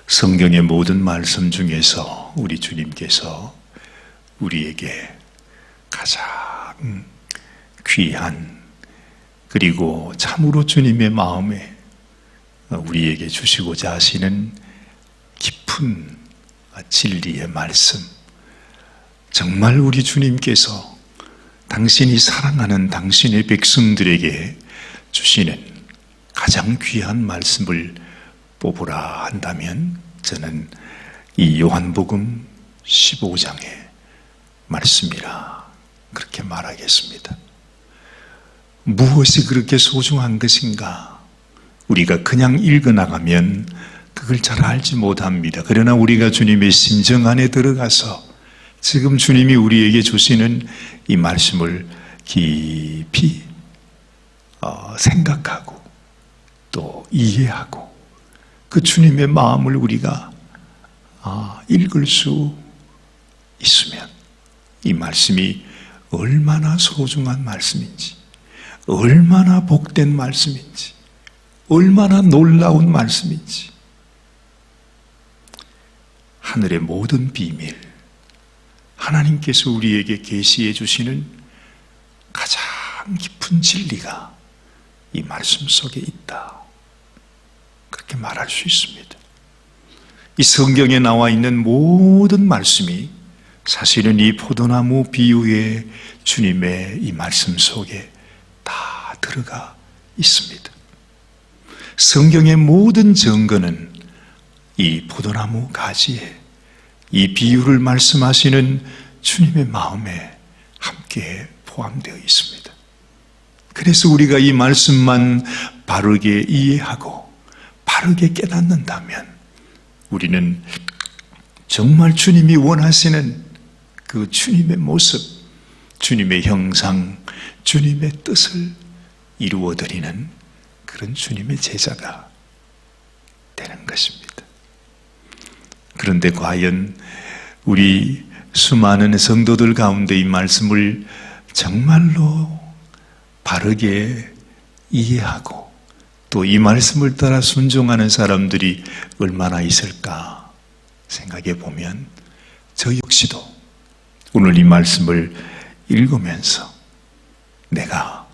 성경의 모든 말씀 중에서 우리 주님께서 우리에게 가장 귀한, 그리고 참으로 주님의 마음에 우리에게 주시고자 하시는 깊은 진리의 말씀, 정말 우리 주님께서 당신이 사랑하는 당신의 백성들에게 주시는 가장 귀한 말씀을 뽑으라 한다면 저는 이 요한복음 15장의 말씀이라 그렇게 말하겠습니다. 무엇이 그렇게 소중한 것인가? 우리가 그냥 읽어나가면 그걸 잘 알지 못합니다. 그러나 우리가 주님의 심정 안에 들어가서 지금 주님이 우리에게 주시는 이 말씀을 깊이 생각하고 또 이해하고 그 주님의 마음을 우리가 읽을 수 있으면 이 말씀이 얼마나 소중한 말씀인지, 얼마나 복된 말씀인지, 얼마나 놀라운 말씀인지, 하늘의 모든 비밀, 하나님께서 우리에게 계시해 주시는 가장 깊은 진리가 이 말씀 속에 있다, 그렇게 말할 수 있습니다. 이 성경에 나와 있는 모든 말씀이 사실은 이 포도나무 비유의 주님의 이 말씀 속에 다 들어가 있습니다. 성경의 모든 증거는 이 포도나무 가지에 이 비유를 말씀하시는 주님의 마음에 함께 포함되어 있습니다. 그래서 우리가 이 말씀만 바르게 이해하고 바르게 깨닫는다면 우리는 정말 주님이 원하시는 그 주님의 모습, 주님의 형상, 주님의 뜻을 이루어드리는 그런 주님의 제자가 되는 것입니다. 그런데 과연 우리 수많은 성도들 가운데 이 말씀을 정말로 바르게 이해하고 또 이 말씀을 따라 순종하는 사람들이 얼마나 있을까 생각해 보면 저 역시도 오늘 이 말씀을 읽으면서 내가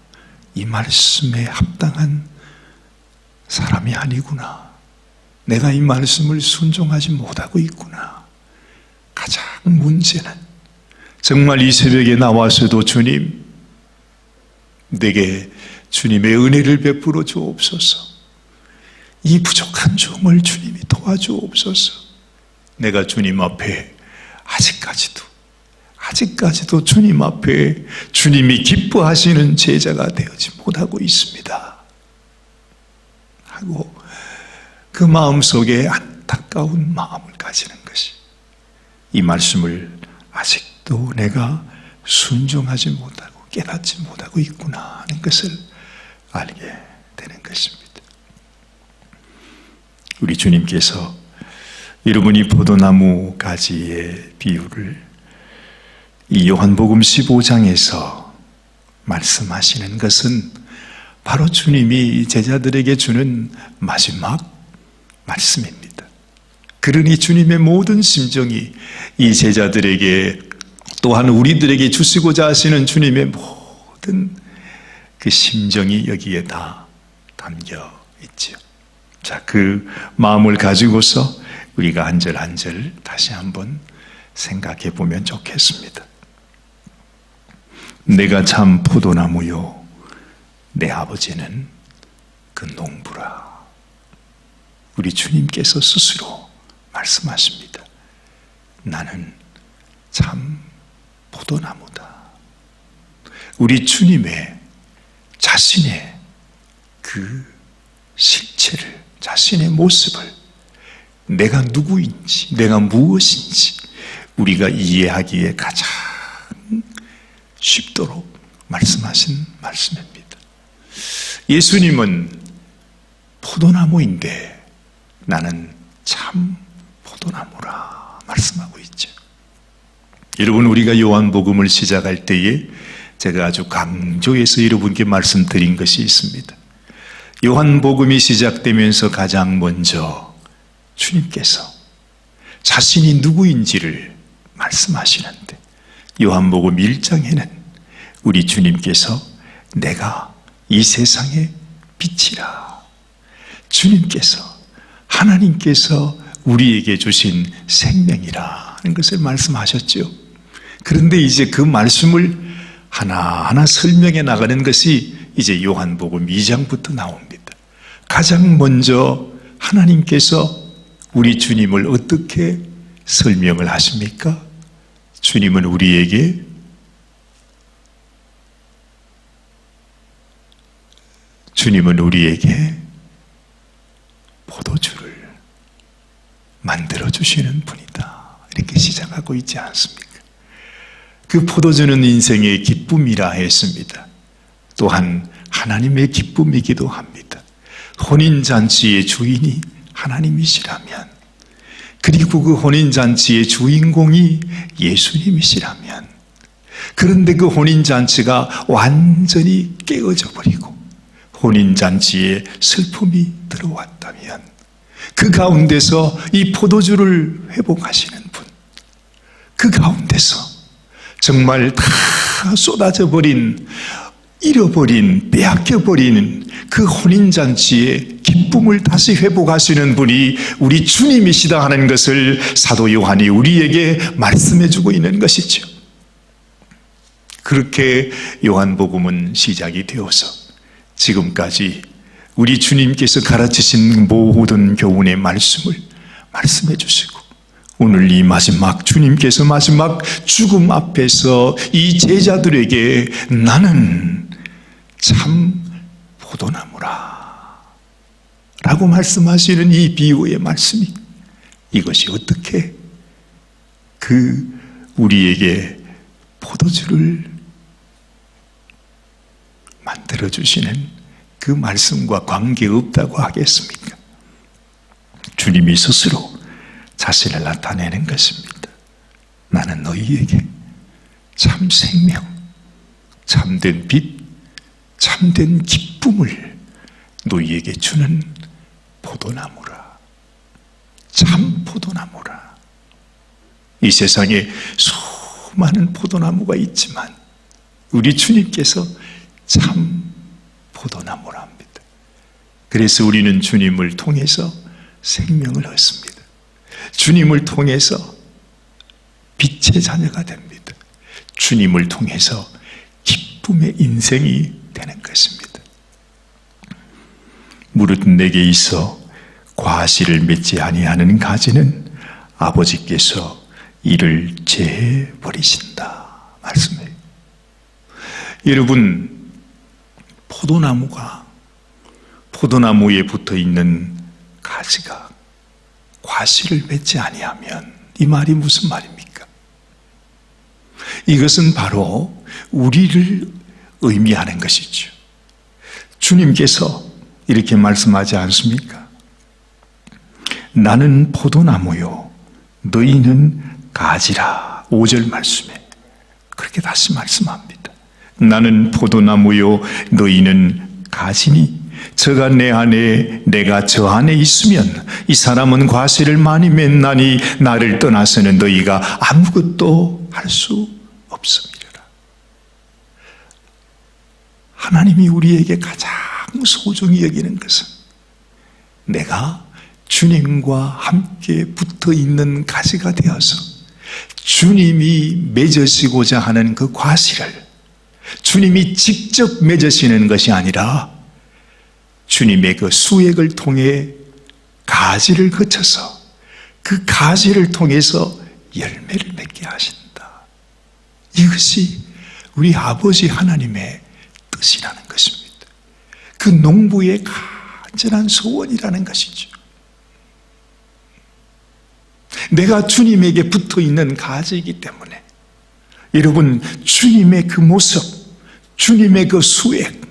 이 말씀에 합당한 사람이 아니구나, 내가 이 말씀을 순종하지 못하고 있구나. 가장 문제는 정말 이 새벽에 나와서도 주님, 내게 주님의 은혜를 베풀어 주옵소서, 이 부족한 종을 주님이 도와주옵소서. 내가 주님 앞에 아직까지도 주님 앞에 주님이 기뻐하시는 제자가 되지 못하고 있습니다 하고 그 마음속에 안타까운 마음을 가지는 것이, 이 말씀을 아직도 내가 순종하지 못하고 깨닫지 못하고 있구나 하는 것을 알게 되는 것입니다. 우리 주님께서 여러분이 포도나무 가지의 비유를 이 요한복음 15장에서 말씀하시는 것은 바로 주님이 제자들에게 주는 마지막 말씀입니다. 그러니 주님의 모든 심정이 이 제자들에게 또한 우리들에게 주시고자 하시는 주님의 모든 그 심정이 여기에 다 담겨 있죠. 자, 그 마음을 가지고서 우리가 한 절 한 절 다시 한번 생각해 보면 좋겠습니다. 내가 참 포도나무요, 내 아버지는 그 농부라. 우리 주님께서 스스로 말씀하십니다. 나는 참 포도나무다. 우리 주님의 자신의 그 실체를, 자신의 모습을, 내가 누구인지, 내가 무엇인지 우리가 이해하기에 가장 쉽도록 말씀하신 말씀입니다. 예수님은 포도나무인데 나는 참 포도나무라 말씀하고 있죠. 여러분, 우리가 요한복음을 시작할 때에 제가 아주 강조해서 여러분께 말씀드린 것이 있습니다. 요한복음이 시작되면서 가장 먼저 주님께서 자신이 누구인지를 말씀하시는데, 요한복음 1장에는 우리 주님께서 내가 이 세상의 빛이라, 주님께서, 하나님께서 우리에게 주신 생명이라는 것을 말씀하셨죠. 그런데 이제 그 말씀을 하나하나 설명해 나가는 것이 이제 요한복음 2장부터 나옵니다. 가장 먼저 하나님께서 우리 주님을 어떻게 설명을 하십니까? 주님은 우리에게 포도주를 만들어주시는 분이다, 이렇게 시작하고 있지 않습니까? 그 포도주는 인생의 기쁨이라 했습니다. 또한 하나님의 기쁨이기도 합니다. 혼인잔치의 주인이 하나님이시라면, 그리고 그 혼인잔치의 주인공이 예수님이시라면, 그런데 그 혼인잔치가 완전히 깨어져 버리고 혼인잔치에 슬픔이 들어왔다면, 그 가운데서 이 포도주를 회복하시는 분, 그 가운데서 정말 다 쏟아져 버린, 잃어버린, 빼앗겨버린 그 혼인잔치의 기쁨을 다시 회복하시는 분이 우리 주님이시다 하는 것을 사도 요한이 우리에게 말씀해주고 있는 것이죠. 그렇게 요한복음은 시작이 되어서 지금까지 우리 주님께서 가르치신 모든 교훈의 말씀을 말씀해 주시고, 오늘 이 마지막, 주님께서 마지막 죽음 앞에서 이 제자들에게 나는 참 포도나무라 라고 말씀하시는 이 비유의 말씀이, 이것이 어떻게 우리에게 포도주를 만들어주시는 그 말씀과 관계없다고 하겠습니까? 주님이 스스로 자신을 나타내는 것입니다. 나는 너희에게 참 생명, 참된 빛, 참된 기쁨을 너희에게 주는 포도나무라, 참 포도나무라. 이 세상에 수많은 포도나무가 있지만 우리 주님께서 참 포도나무라 합니다. 그래서 우리는 주님을 통해서 생명을 얻습니다. 주님을 통해서 빛의 자녀가 됩니다. 주님을 통해서 기쁨의 인생이 되는 것입니다. 무릇 내게 있어 과실을 맺지 아니하는 가지는 아버지께서 이를 제해 버리신다 말씀해요. 여러분, 포도나무에 붙어 있는 가지가 과실을 맺지 아니하면, 이 말이 무슨 말입니까? 이것은 바로 우리를 의미하는 것이죠. 주님께서 이렇게 말씀하지 않습니까? 나는 포도나무요 너희는 가지라. 5절 말씀에 그렇게 다시 말씀합니다. 나는 포도나무요 너희는 가지니 저가 내 안에 내가 저 안에 있으면 이 사람은 과실을 많이 맺나니 나를 떠나서는 너희가 아무것도 할 수 없음이라. 하나님이 우리에게 가장 소중히 여기는 것은 내가 주님과 함께 붙어 있는 가지가 되어서 주님이 맺으시고자 하는 그 과실을 주님이 직접 맺으시는 것이 아니라 주님의 그 수액을 통해 가지를 거쳐서 그 가지를 통해서 열매를 맺게 하신다. 이것이 우리 아버지 하나님의 뜻이라는 것입니다. 그 농부의 간절한 소원이라는 것이죠. 내가 주님에게 붙어 있는 가지이기 때문에 여러분, 주님의 그 모습, 주님의 그 수액,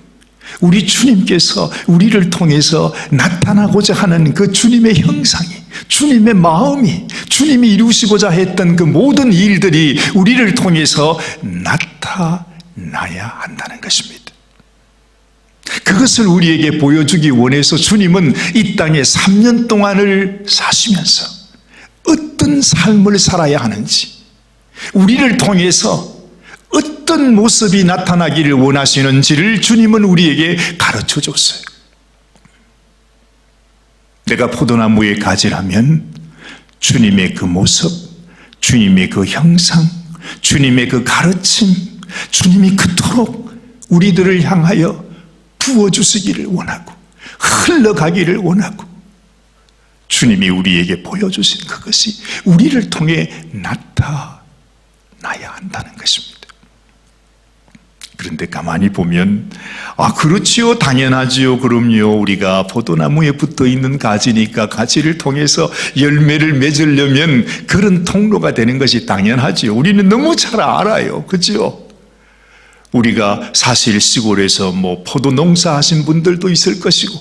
우리 주님께서 우리를 통해서 나타나고자 하는 그 주님의 형상이, 주님의 마음이, 주님이 이루시고자 했던 그 모든 일들이 우리를 통해서 나타나야 한다는 것입니다. 그것을 우리에게 보여주기 원해서 주님은 이 땅에 3년 동안을 사시면서 어떤 삶을 살아야 하는지, 우리를 통해서 어떤 모습이 나타나기를 원하시는지를 주님은 우리에게 가르쳐 줬어요. 내가 포도나무의 가지라면 주님의 그 모습, 주님의 그 형상, 주님의 그 가르침, 주님이 그토록 우리들을 향하여 부어주시기를 원하고 흘러가기를 원하고 주님이 우리에게 보여주신 그것이 우리를 통해 나타나야 한다는 것입니다. 그런데 가만히 보면 그렇지요, 당연하지요, 그럼요, 우리가 포도나무에 붙어있는 가지니까 가지를 통해서 열매를 맺으려면 그런 통로가 되는 것이 당연하지요. 우리는 너무 잘 알아요, 그렇죠? 우리가 사실 시골에서 포도 농사 하신 분들도 있을 것이고,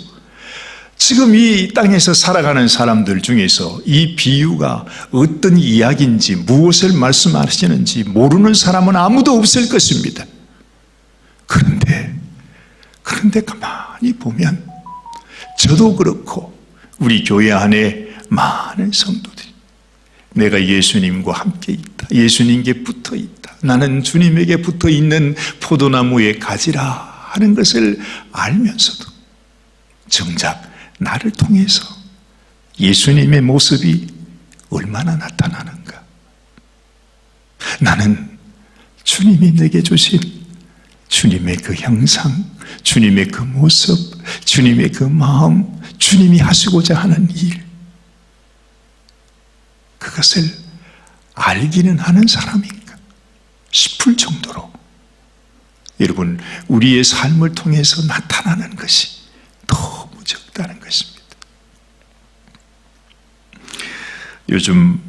지금 이 땅에서 살아가는 사람들 중에서 이 비유가 어떤 이야기인지, 무엇을 말씀하시는지 모르는 사람은 아무도 없을 것입니다. 그런데 가만히 보면 저도 그렇고 우리 교회 안에 많은 성도들이 내가 예수님과 함께 있다, 예수님께 붙어 있다, 나는 주님에게 붙어 있는 포도나무의 가지라 하는 것을 알면서도 정작 나를 통해서 예수님의 모습이 얼마나 나타나는가. 나는 주님이 내게 주신 주님의 그 형상, 주님의 그 모습, 주님의 그 마음, 주님이 하시고자 하는 일, 그것을 알기는 하는 사람인가 싶을 정도로 여러분, 우리의 삶을 통해서 나타나는 것이 너무 적다는 것입니다. 요즘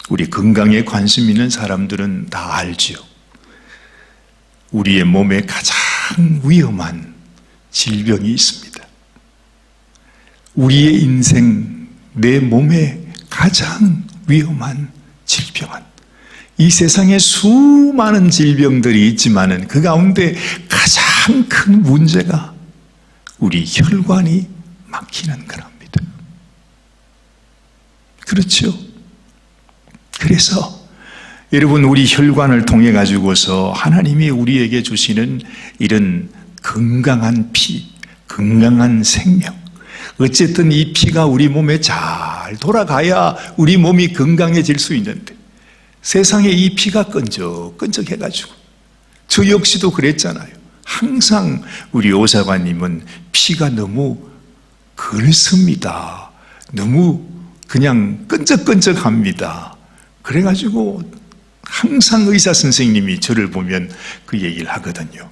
우리 건강에 관심 있는 사람들은 다 알지요. 우리의 몸에 가장 위험한 질병이 있습니다. 우리의 인생, 내 몸에 가장 위험한 질병은, 이 세상에 수많은 질병들이 있지만은 그 가운데 가장 큰 문제가 우리 혈관이 막히는 거랍니다. 그렇죠? 그래서 여러분, 우리 혈관을 통해 가지고서 하나님이 우리에게 주시는 이런 건강한 피, 건강한 생명, 어쨌든 이 피가 우리 몸에 잘 돌아가야 우리 몸이 건강해질 수 있는데, 세상에 이 피가 끈적끈적 해가지고, 저 역시도 그랬잖아요. 항상 우리 오사관님은 피가 너무 걸습니다. 너무 그냥 끈적끈적합니다. 그래가지고 항상 의사 선생님이 저를 보면 그 얘기를 하거든요.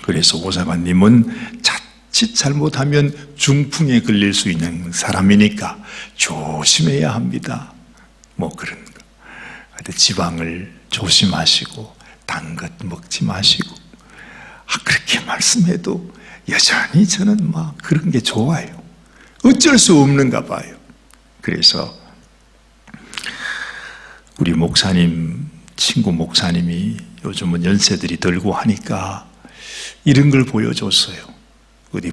그래서 오사관님은 자칫 잘못하면 중풍에 걸릴 수 있는 사람이니까 조심해야 합니다. 그런 거. 지방을 조심하시고 단 것 먹지 마시고. 그렇게 말씀해도 여전히 저는 그런 게 좋아요. 어쩔 수 없는가 봐요. 그래서 우리 목사님, 친구 목사님이 요즘은 연세들이 들고 하니까 이런 걸 보여줬어요. 어디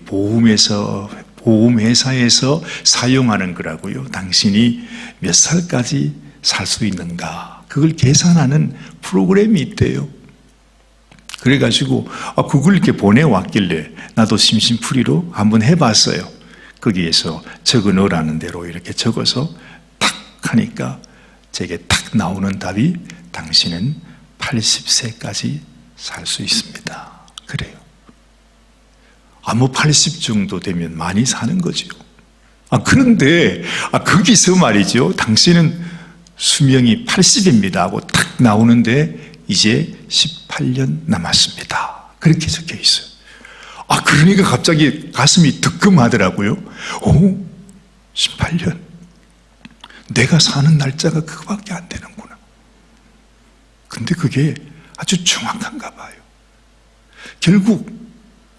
보험회사에서 사용하는 거라고요. 당신이 몇 살까지 살 수 있는가, 그걸 계산하는 프로그램이 있대요. 그래가지고 그걸 이렇게 보내왔길래 나도 심심풀이로 한번 해봤어요. 거기에서 적어 넣으라는 대로 이렇게 적어서 탁 하니까 제게 탁 나오는 답이, 당신은 80세까지 살 수 있습니다. 그래요. 80 정도 되면 많이 사는 거죠. 그런데 거기서 말이죠, 당신은 수명이 80입니다 하고 탁 나오는데 이제 18년 남았습니다. 그렇게 적혀 있어요. 그러니까 갑자기 가슴이 뜨끔하더라고요. 18년. 내가 사는 날짜가 그거밖에 안 되는구나. 근데 그게 아주 정확한가 봐요. 결국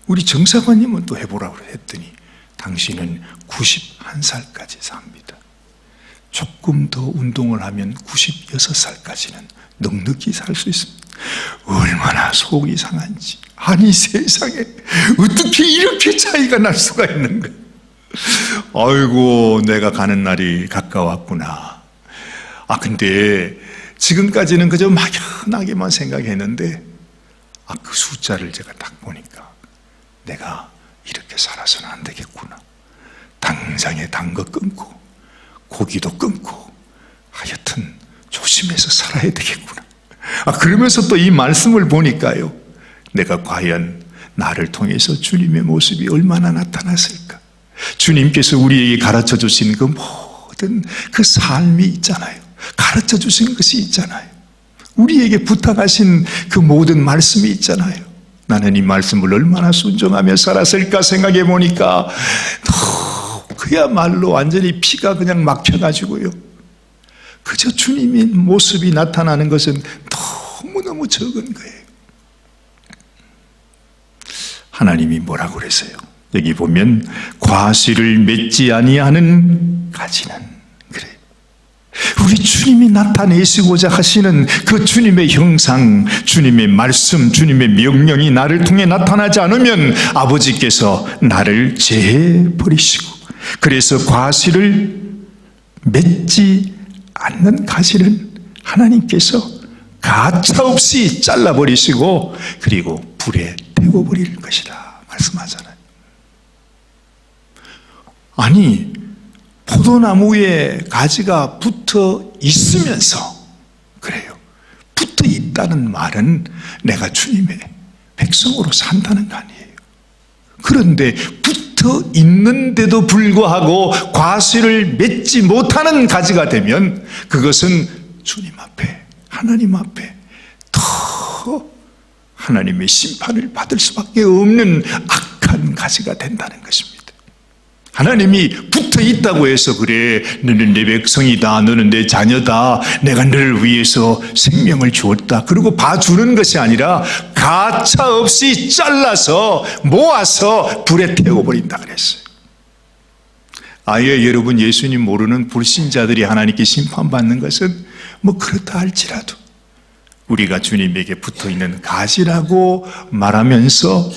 우리 정사관님은 또 해보라고 했더니 당신은 91살까지 삽니다. 조금 더 운동을 하면 96살까지는 넉넉히 살 수 있습니다. 얼마나 속이 상한지. 아니 세상에 어떻게 이렇게 차이가 날 수가 있는가. 아이고 내가 가는 날이 가까웠구나. 근데 지금까지는 그저 막연하게만 생각했는데 그 숫자를 제가 딱 보니까 내가 이렇게 살아서는 안 되겠구나. 당장에 단 거 끊고 고기도 끊고 하여튼 조심해서 살아야 되겠구나. 그러면서 또 이 말씀을 보니까요, 내가 과연 나를 통해서 주님의 모습이 얼마나 나타났을까. 주님께서 우리에게 가르쳐 주신 그 모든 그 삶이 있잖아요. 가르쳐 주신 것이 있잖아요. 우리에게 부탁하신 그 모든 말씀이 있잖아요. 나는 이 말씀을 얼마나 순종하며 살았을까 생각해 보니까 그야말로 완전히 피가 그냥 막혀가지고요, 그저 주님의 모습이 나타나는 것은 너무너무 적은 거예요. 하나님이 뭐라고 그랬어요? 여기 보면 과실을 맺지 아니하는 가지는, 그래, 우리 주님이 나타내시고자 하시는 그 주님의 형상, 주님의 말씀, 주님의 명령이 나를 통해 나타나지 않으면 아버지께서 나를 제해 버리시고, 그래서 과실을 맺지 않는 가지는 하나님께서 가차없이 잘라버리시고 그리고 불에 태워버릴 것이다 말씀하잖아요. 아니, 포도나무에 가지가 붙어 있으면서, 그래요, 붙어 있다는 말은 내가 주님의 백성으로 산다는 거 아니에요. 그런데 붙어 있는데도 불구하고 과실을 맺지 못하는 가지가 되면 그것은 주님 앞에, 하나님 앞에 더 하나님의 심판을 받을 수밖에 없는 악한 가지가 된다는 것입니다. 하나님이 붙어 있다고 해서 그래, 너는 내 백성이다, 너는 내 자녀다, 내가 너를 위해서 생명을 주었다, 그리고 봐주는 것이 아니라 가차없이 잘라서 모아서 불에 태워버린다 그랬어요. 아예 여러분 예수님 모르는 불신자들이 하나님께 심판받는 것은 뭐 그렇다 할지라도 우리가 주님에게 붙어있는 가지라고 말하면서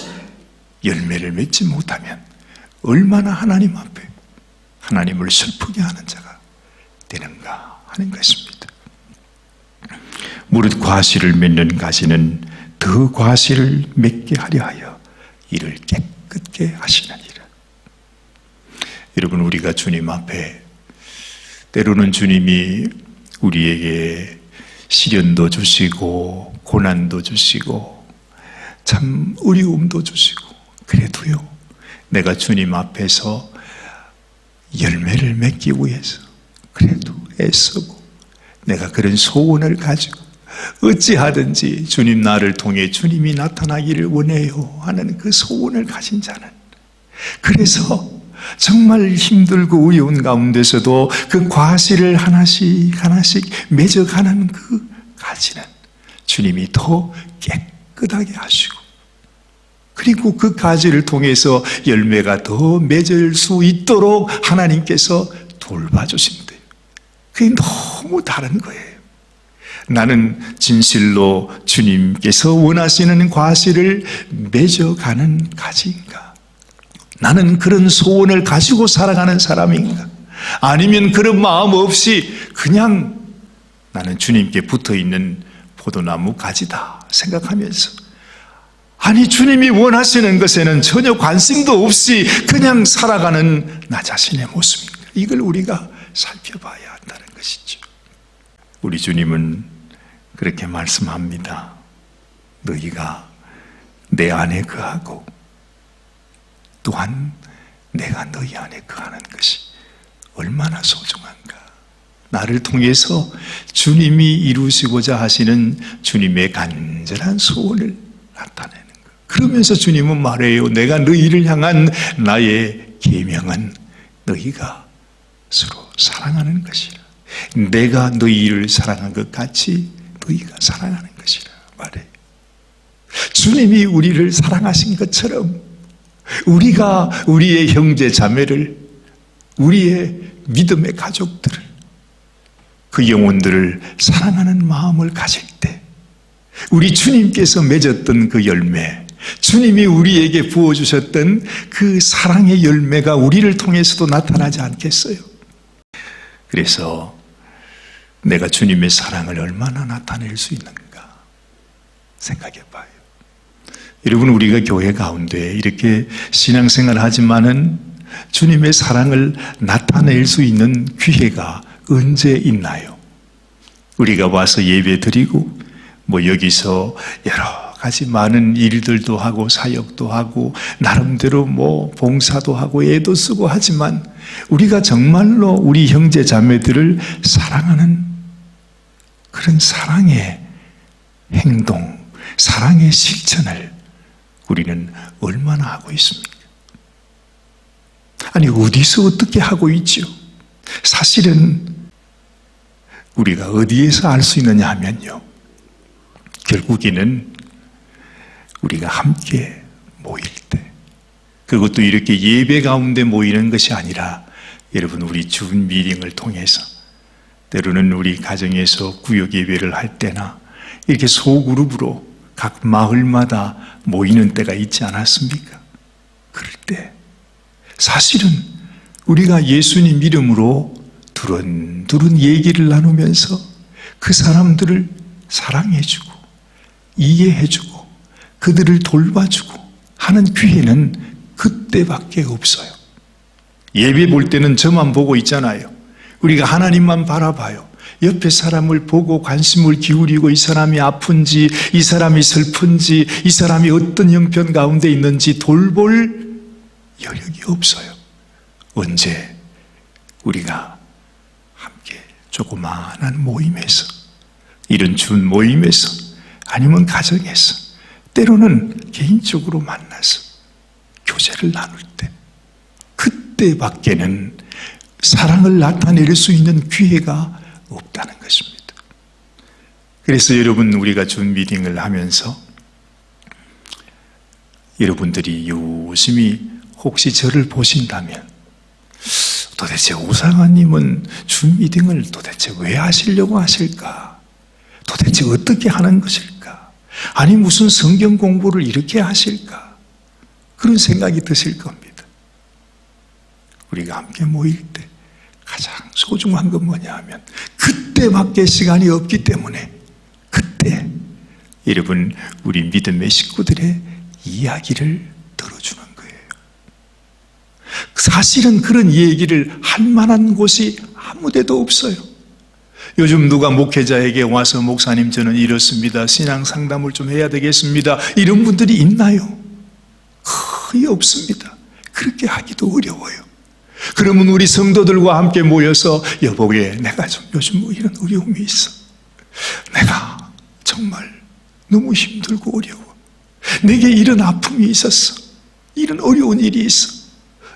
열매를 맺지 못하면 얼마나 하나님 앞에 하나님을 슬프게 하는 자가 되는가 하는 것입니다. 무릇 과실을 맺는 가지는 더 과실을 맺게 하려 하여 이를 깨끗게 하시느니라. 여러분, 우리가 주님 앞에 때로는 주님이 우리에게 시련도 주시고 고난도 주시고 참 어려움도 주시고, 그래도요, 내가 주님 앞에서 열매를 맺기 위해서 그래도 애쓰고 내가 그런 소원을 가지고 어찌하든지 주님 나를 통해 주님이 나타나기를 원해요 하는 그 소원을 가진 자는, 그래서 정말 힘들고 어려운 가운데서도 그 과실을 하나씩 하나씩 맺어가는 그 가지는 주님이 더 깨끗하게 하시고, 그리고 그 가지를 통해서 열매가 더 맺을 수 있도록 하나님께서 돌봐주신대요. 그게 너무 다른 거예요. 나는 진실로 주님께서 원하시는 과실을 맺어가는 가지인가? 나는 그런 소원을 가지고 살아가는 사람인가? 아니면 그런 마음 없이 그냥 나는 주님께 붙어있는 포도나무 가지다 생각하면서, 아니 주님이 원하시는 것에는 전혀 관심도 없이 그냥 살아가는 나 자신의 모습인가? 이걸 우리가 살펴봐야 한다는 것이죠. 우리 주님은 그렇게 말씀합니다. 너희가 내 안에 거하고 또한 내가 너희 안에 거하는 것이 얼마나 소중한가. 나를 통해서 주님이 이루시고자 하시는 주님의 간절한 소원을 나타내는 것. 그러면서 주님은 말해요. 내가 너희를 향한 나의 계명은 너희가 서로 사랑하는 것이라. 내가 너희를 사랑한 것 같이 너희가 사랑하는 것이라 말해요. 주님이 우리를 사랑하신 것처럼 우리가 우리의 형제 자매를, 우리의 믿음의 가족들을, 그 영혼들을 사랑하는 마음을 가질 때 우리 주님께서 맺었던 그 열매, 주님이 우리에게 부어주셨던 그 사랑의 열매가 우리를 통해서도 나타나지 않겠어요? 그래서 내가 주님의 사랑을 얼마나 나타낼 수 있는가 생각해 봐요. 여러분, 우리가 교회 가운데 이렇게 신앙생활 하지만은 주님의 사랑을 나타낼 수 있는 기회가 언제 있나요? 우리가 와서 예배 드리고 여기서 여러 가지 많은 일들도 하고 사역도 하고 나름대로 봉사도 하고 애도 쓰고 하지만 우리가 정말로 우리 형제 자매들을 사랑하는 그런 사랑의 행동, 사랑의 실천을 우리는 얼마나 하고 있습니까? 아니, 어디서 어떻게 하고 있죠? 사실은 우리가 어디에서 알 수 있느냐 하면요, 결국에는 우리가 함께 모일 때, 그것도 이렇게 예배 가운데 모이는 것이 아니라 여러분, 우리 준 미팅을 통해서 때로는 우리 가정에서 구역 예배를 할 때나 이렇게 소그룹으로 각 마을마다 모이는 때가 있지 않았습니까? 그럴 때 사실은 우리가 예수님 이름으로 두런두런 얘기를 나누면서 그 사람들을 사랑해주고 이해해주고 그들을 돌봐주고 하는 기회는 그때밖에 없어요. 예배 볼 때는 저만 보고 있잖아요. 우리가 하나님만 바라봐요. 옆에 사람을 보고 관심을 기울이고 이 사람이 아픈지, 이 사람이 슬픈지, 이 사람이 어떤 형편 가운데 있는지 돌볼 여력이 없어요. 언제 우리가 함께 조그마한 모임에서, 이런 준 모임에서, 아니면 가정에서, 때로는 개인적으로 만나서 교제를 나눌 때, 그때밖에는 사랑을 나타낼 수 있는 기회가 없다는 것입니다. 그래서 여러분, 우리가 준 미팅을 하면서 여러분들이 유심히 혹시 저를 보신다면 도대체 오상아님은 준 미팅을 도대체 왜 하시려고 하실까? 도대체 어떻게 하는 것일까? 아니, 무슨 성경 공부를 이렇게 하실까? 그런 생각이 드실 겁니다. 우리가 함께 모일 때 가장 소중한 건 뭐냐 하면 그때밖에 시간이 없기 때문에 그때 여러분, 우리 믿음의 식구들의 이야기를 들어주는 거예요. 사실은 그런 얘기를 할 만한 곳이 아무 데도 없어요. 요즘 누가 목회자에게 와서 목사님 저는 이렇습니다, 신앙 상담을 좀 해야 되겠습니다, 이런 분들이 있나요? 거의 없습니다. 그렇게 하기도 어려워요. 그러면 우리 성도들과 함께 모여서 여보게 내가 좀 요즘 이런 어려움이 있어, 내가 정말 너무 힘들고 어려워, 내게 이런 아픔이 있었어, 이런 어려운 일이 있어,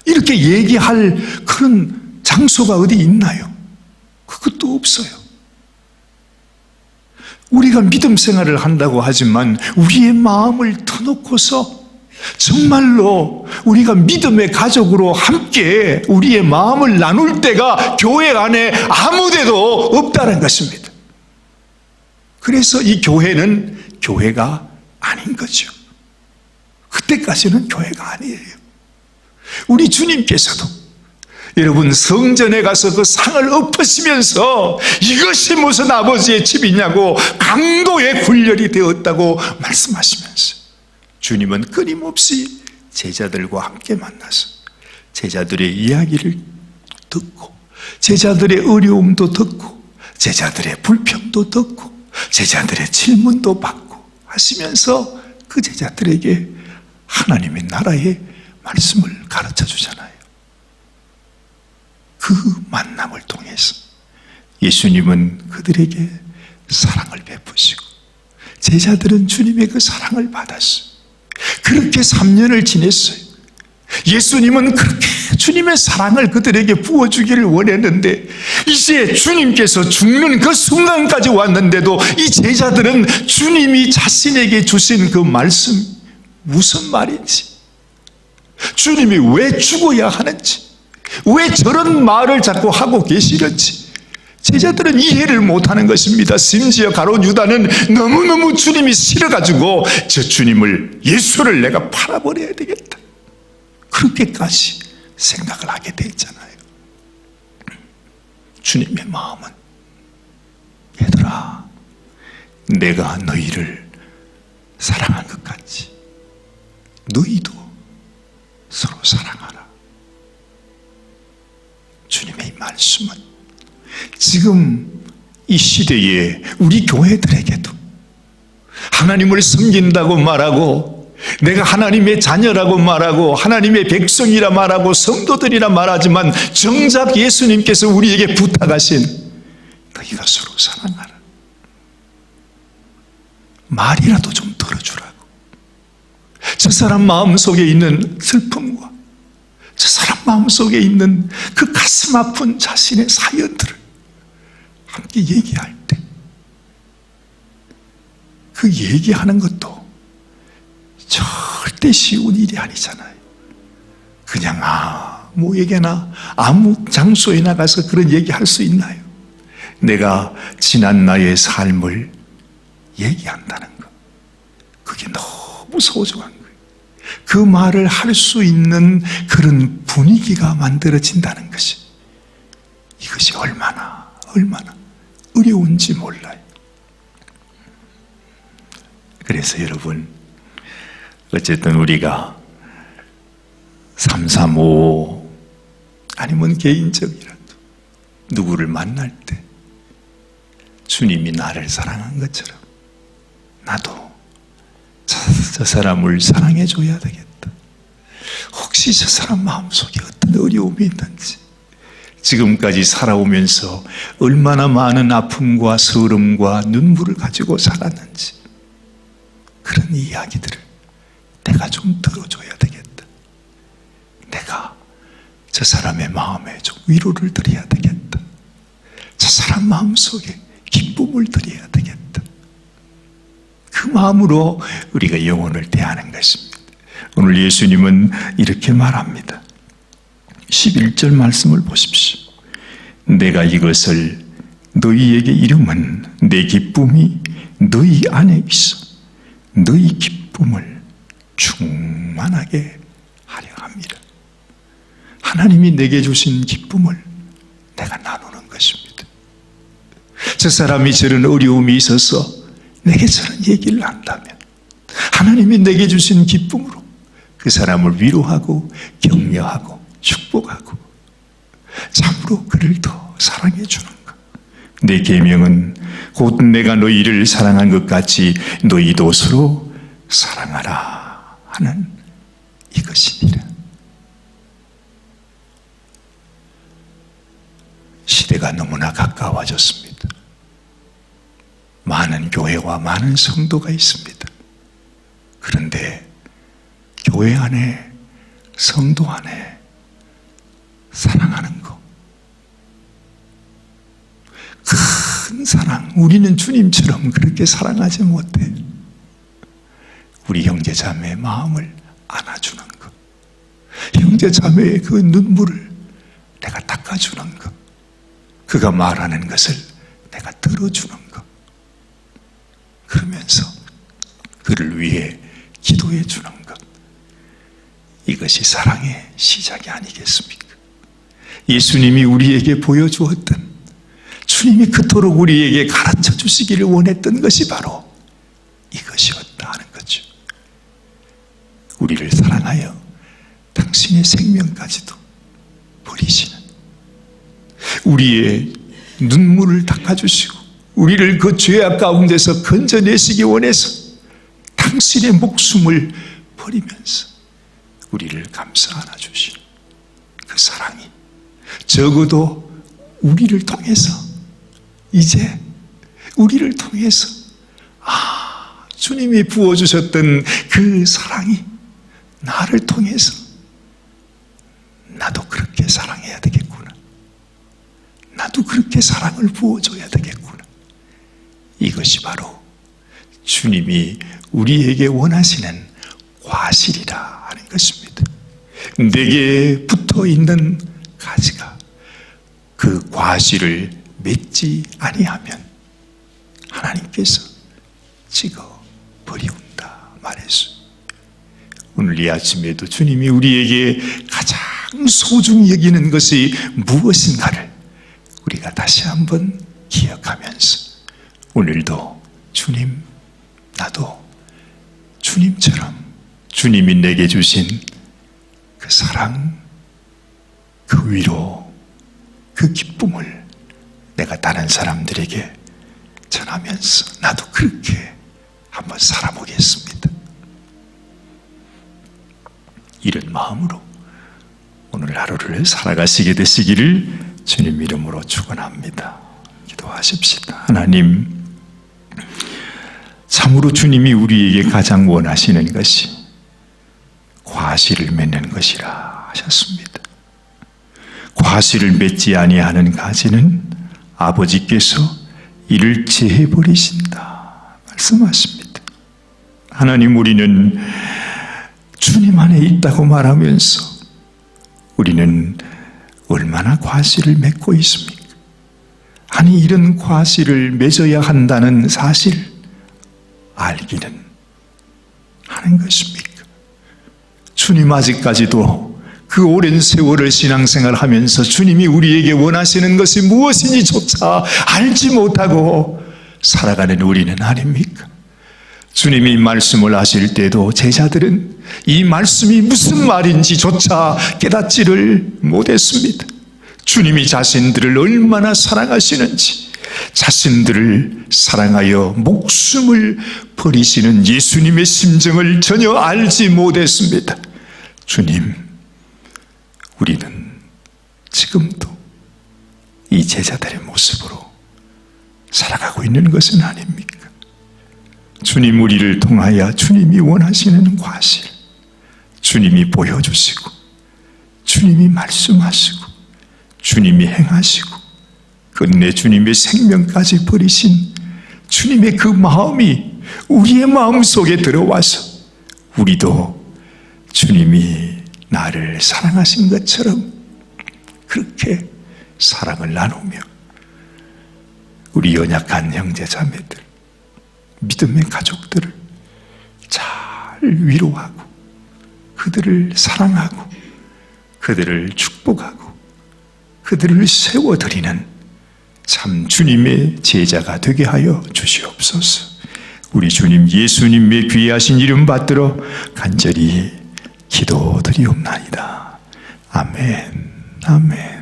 이렇게 얘기할 그런 장소가 어디 있나요? 그것도 없어요. 우리가 믿음 생활을 한다고 하지만 우리의 마음을 터놓고서 정말로 우리가 믿음의 가족으로 함께 우리의 마음을 나눌 때가 교회 안에 아무 데도 없다는 것입니다. 그래서 이 교회는 교회가 아닌 거죠. 그때까지는 교회가 아니에요. 우리 주님께서도 여러분, 성전에 가서 그 상을 엎으시면서 이것이 무슨 아버지의 집이냐고 강도의 훈련이 되었다고 말씀하시면서 주님은 끊임없이 제자들과 함께 만나서 제자들의 이야기를 듣고 제자들의 어려움도 듣고 제자들의 불평도 듣고 제자들의 질문도 받고 하시면서 그 제자들에게 하나님의 나라의 말씀을 가르쳐 주잖아요. 그 만남을 통해서 예수님은 그들에게 사랑을 베푸시고 제자들은 주님의 그 사랑을 받았어요. 그렇게 3년을 지냈어요. 예수님은 그렇게 주님의 사랑을 그들에게 부어주기를 원했는데 이제 주님께서 죽는 그 순간까지 왔는데도 이 제자들은 주님이 자신에게 주신 그 말씀, 무슨 말인지, 주님이 왜 죽어야 하는지, 왜 저런 말을 자꾸 하고 계시는지 제자들은 이해를 못하는 것입니다. 심지어 가룟 유다는 너무너무 주님이 싫어가지고 저 주님을, 예수를 내가 팔아버려야 되겠다, 그렇게까지 생각을 하게 됐잖아요. 주님의 마음은, 얘들아, 내가 너희를 사랑한 것 같이 너희도 서로 사랑하라. 주님의 이 말씀은 지금 이 시대에 우리 교회들에게도 하나님을 섬긴다고 말하고, 내가 하나님의 자녀라고 말하고, 하나님의 백성이라 말하고, 성도들이라 말하지만 정작 예수님께서 우리에게 부탁하신 너희가 서로 사랑하라, 말이라도 좀 들어주라고. 저 사람 마음속에 있는 슬픔과 저 사람 마음속에 있는 그 가슴 아픈 자신의 사연들을 함께 얘기할 때, 그 얘기하는 것도 절대 쉬운 일이 아니잖아요. 그냥 아무에게나 아무 장소에 나가서 그런 얘기할 수 있나요? 내가 지난 나의 삶을 얘기한다는 것, 그게 너무 소중한 거예요. 그 말을 할 수 있는 그런 분위기가 만들어진다는 것이, 이것이 얼마나 어려운지 몰라요. 그래서 여러분, 어쨌든 우리가 335 아니면 개인적이라도 누구를 만날 때 주님이 나를 사랑한 것처럼 나도 저 사람을 사랑해 줘야 되겠다. 혹시 저 사람 마음속에 어떤 어려움이 있는지, 지금까지 살아오면서 얼마나 많은 아픔과 서름과 눈물을 가지고 살았는지, 그런 이야기들을 내가 좀 들어줘야 되겠다. 내가 저 사람의 마음에 좀 위로를 드려야 되겠다. 저 사람 마음속에 기쁨을 드려야 되겠다. 그 마음으로 우리가 영혼을 대하는 것입니다. 오늘 예수님은 이렇게 말합니다. 11절 말씀을 보십시오. 내가 이것을 너희에게 이름은 내 기쁨이 너희 안에 있어 너희 기쁨을 충만하게 하려 합니다. 하나님이 내게 주신 기쁨을 내가 나누는 것입니다. 저 사람이 저런 어려움이 있어서 내게 저런 얘기를 한다면 하나님이 내게 주신 기쁨으로 그 사람을 위로하고 격려하고 축복하고 참으로 그를 더 사랑해 주는 것. 내 계명은 곧 내가 너희를 사랑한 것 같이 너희도 서로 사랑하라 하는 이것이니라. 시대가 너무나 가까워졌습니다. 많은 교회와 많은 성도가 있습니다. 그런데 교회 안에, 성도 안에 사랑하는 것, 큰 사랑, 우리는 주님처럼 그렇게 사랑하지 못해. 우리 형제 자매의 마음을 안아주는 것, 형제 자매의 그 눈물을 내가 닦아주는 것, 그가 말하는 것을 내가 들어주는 것, 그러면서 그를 위해 기도해 주는 것, 이것이 사랑의 시작이 아니겠습니까? 예수님이 우리에게 보여주었던, 주님이 그토록 우리에게 가르쳐 주시기를 원했던 것이 바로 이것이었다 하는 거죠. 우리를 사랑하여 당신의 생명까지도 버리시는, 우리의 눈물을 닦아주시고 우리를 그 죄악 가운데서 건져내시기 원해서 당신의 목숨을 버리면서 우리를 감싸 안아주시는 그 사랑이 적어도 우리를 통해서, 이제 우리를 통해서 주님이 부어주셨던 그 사랑이 나를 통해서 나도 그렇게 사랑해야 되겠구나, 나도 그렇게 사랑을 부어줘야 되겠구나. 이것이 바로 주님이 우리에게 원하시는 과실이라 하는 것입니다. 내게 붙어 있는 가지가 그 과실을 맺지 아니하면 하나님께서 찍어 버리운다 말했어요. 오늘 이 아침에도 주님이 우리에게 가장 소중히 여기는 것이 무엇인가를 우리가 다시 한번 기억하면서 오늘도 주님, 나도 주님처럼 주님이 내게 주신 그 사랑, 그 위로, 그 기쁨을 내가 다른 사람들에게 전하면서 나도 그렇게 한번 살아보겠습니다. 이런 마음으로 오늘 하루를 살아가시게 되시기를 주님 이름으로 축원합니다. 기도하십시다. 하나님, 참으로 주님이 우리에게 가장 원하시는 것이 과실을 맺는 것이라 하셨습니다. 과실을 맺지 아니하는 가지는 아버지께서 이를 제해버리신다 말씀하십니다. 하나님, 우리는 주님 안에 있다고 말하면서 우리는 얼마나 과실을 맺고 있습니까? 아니, 이런 과실을 맺어야 한다는 사실 알기는 하는 것입니까? 주님, 아직까지도 그 오랜 세월을 신앙생활 하면서 주님이 우리에게 원하시는 것이 무엇인지조차 알지 못하고 살아가는 우리는 아닙니까? 주님이 말씀을 하실 때도 제자들은 이 말씀이 무슨 말인지조차 깨닫지를 못했습니다. 주님이 자신들을 얼마나 사랑하시는지, 자신들을 사랑하여 목숨을 버리시는 예수님의 심정을 전혀 알지 못했습니다. 주님, 우리는 지금도 이 제자들의 모습으로 살아가고 있는 것은 아닙니까? 주님, 우리를 통하여 주님이 원하시는 과실, 주님이 보여주시고, 주님이 말씀하시고, 주님이 행하시고, 끝내 주님의 생명까지 버리신 주님의 그 마음이 우리의 마음 속에 들어와서 우리도 주님이 나를 사랑하신 것처럼 그렇게 사랑을 나누며 우리 연약한 형제자매들, 믿음의 가족들을 잘 위로하고 그들을 사랑하고 그들을 축복하고 그들을 세워드리는 참 주님의 제자가 되게 하여 주시옵소서. 우리 주님 예수님의 귀하신 이름 받들어 간절히 기도드리옵나이다. 아멘. 아멘.